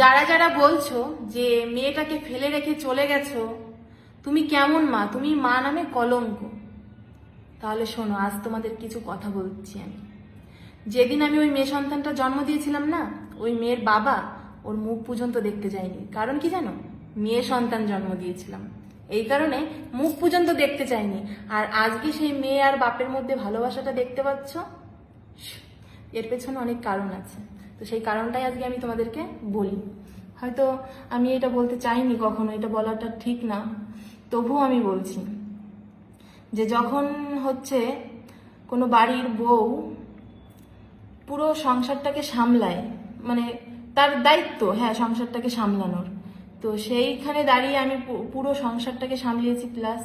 যারা যারা বলছো যে মেয়েটাকে ফেলে রেখে চলে গেছো, তুমি কেমন মা, তুমি মা নামে কলঙ্ক। তাহলে শোনো, আজ তোমাদের কিছু কথা বলছি আমি। যেদিন আমি ওই মেয়ে সন্তানটা জন্ম দিয়েছিলাম না, ওই মেয়ের বাবা ওর মুখ পর্যন্ত দেখতে যায়নি। কারণ কি জানো? মেয়ে সন্তান জন্ম দিয়েছিলাম, এই কারণে মুখ পর্যন্ত দেখতে চাইনি। আর আজকে সেই মেয়ে আর বাপের মধ্যে ভালোবাসাটা দেখতে পাচ্ছ, এর পেছনে অনেক কারণ আছে। তো সেই কারণটাই আজকে আমি তোমাদেরকে বলি। হয়তো আমি এটা বলতে চাইনি, কখনো এটা বলাটা ঠিক না, তবুও আমি বলছি যে যখন হচ্ছে কোনো বাড়ির বউ পুরো সংসারটাকে সামলায়, মানে তার দায়িত্ব, হ্যাঁ, সংসারটাকে সামলানোর, তো সেইখানে দাঁড়িয়ে আমি পুরো সংসারটাকে সামলিয়েছি, প্লাস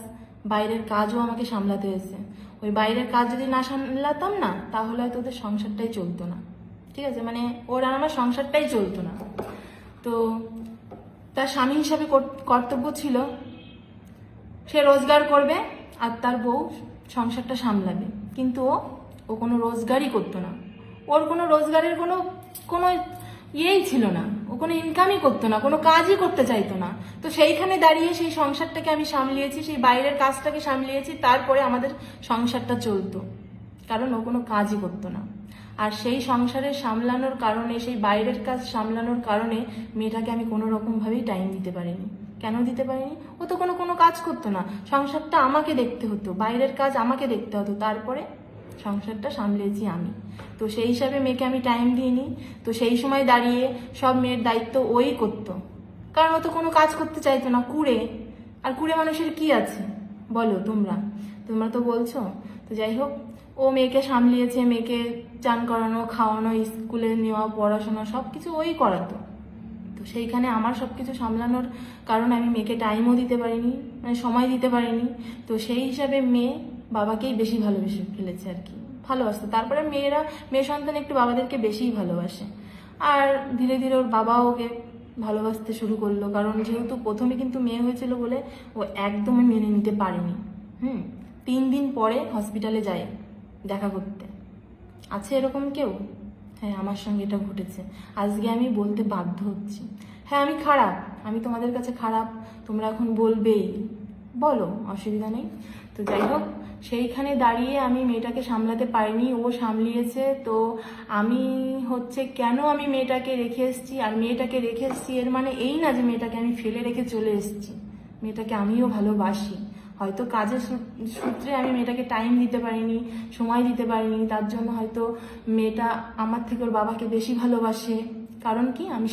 বাইরের কাজও আমাকে সামলাতে হয়েছে। ওই বাইরের কাজ যদি না সামলাতাম না, তাহলে হয়তো ওদের সংসারটাই চলতো না। ঠিক আছে, মানে ওর আর আমার সংসারটাই চলতো না। তো তার স্বামী হিসাবে কর্তব্য ছিল সে রোজগার করবে আর তার বউ সংসারটা সামলাবে। কিন্তু ও কোনো রোজগারই করতো না, ওর কোনো রোজগারের কোনো কোনো ইয়েই ছিল না, ও কোনো ইনকামই করতো না, কোনো কাজই করতে চাইতো না। তো সেইখানে দাঁড়িয়ে সেই সংসারটাকে আমি সামলিয়েছি, সেই বাইরের কাজটাকে সামলিয়েছি, তারপরে আমাদের সংসারটা চলতো, কারণ ও কোনো কাজই করতো না। আর সেই সংসারের সামলানোর কারণে, সেই বাইরের কাজ সামলানোর কারণে মেয়েটাকে আমি কোনো রকমভাবেই টাইম দিতে পারিনি। কেন দিতে পারিনি? ও তো কোনো কোনো কাজ করতো না, সংসারটা আমাকে দেখতে হতো, বাইরের কাজ আমাকে দেখতে হতো, তারপরে সংসারটা সামলেছি আমি। তো সেই হিসাবে মেয়েকে আমি টাইম দিইনি। তো সেই সময় দাঁড়িয়ে সব মেয়ের দায়িত্ব ওই করতো, কারণ ও তো কোনো কাজ করতে চাইতো না। কুড়ে, আর কুড়ে মানুষের কি আছে বলো? তোমরা তোমরা তো বলছো। তো যাই হোক, ও মেয়েকে সামলিয়েছে, মেয়েকে চান করানো, খাওয়ানো, স্কুলে নেওয়া, পড়াশোনা সব কিছু ওই করাতো। তো সেইখানে আমার সব কিছু সামলানোর কারণে আমি মেয়েকে টাইমও দিতে পারিনি, মানে সময় দিতে পারিনি। তো সেই হিসাবে মেয়ে বাবাকেই বেশি ভালোবেসে ফেলেছে আর কি, ভালোবাসতো। তারপরে মেয়ে সন্তান একটু বাবাদেরকে বেশিই ভালোবাসে। আর ধীরে ধীরে ওর বাবাও ওকে ভালোবাসতে শুরু করলো, কারণ যেহেতু প্রথমে কিন্তু মেয়ে হয়েছিল বলে ও একদমই মেনে নিতে পারেনি। 3 দিন পরে হসপিটালে যায় দেখা করতে। আছে এরকম কেউ? হ্যাঁ, আমার সঙ্গে এটা ঘটেছে। আজকে আমি বলতে বাধ্য হচ্ছি, হ্যাঁ আমি খারাপ, আমি তোমাদের কাছে খারাপ, তোমরা এখন বলবেই, বলো, অসুবিধা নেই। তো যাই হোক, সেইখানে দাঁড়িয়ে আমি মেয়েটাকে সামলাতে পারিনি, ও সামলিয়েছে। তো আমি হচ্ছে কেন আমি মেয়েটাকে রেখে এসেছি, আর মেয়েটাকে রেখে এসেছি এর মানে এই না যে মেয়েটাকে আমি ফেলে রেখে চলে এসেছি। মেয়েটাকে আমিও ভালোবাসি, হয়তো কাজের সূত্রে আমি মেয়েটাকে টাইম দিতে পারিনি, সময় দিতে পারিনি, তার জন্য হয়তো মেয়েটা আমার থেকে ওর বাবাকে বেশি ভালোবাসে। কারণ কি, আমি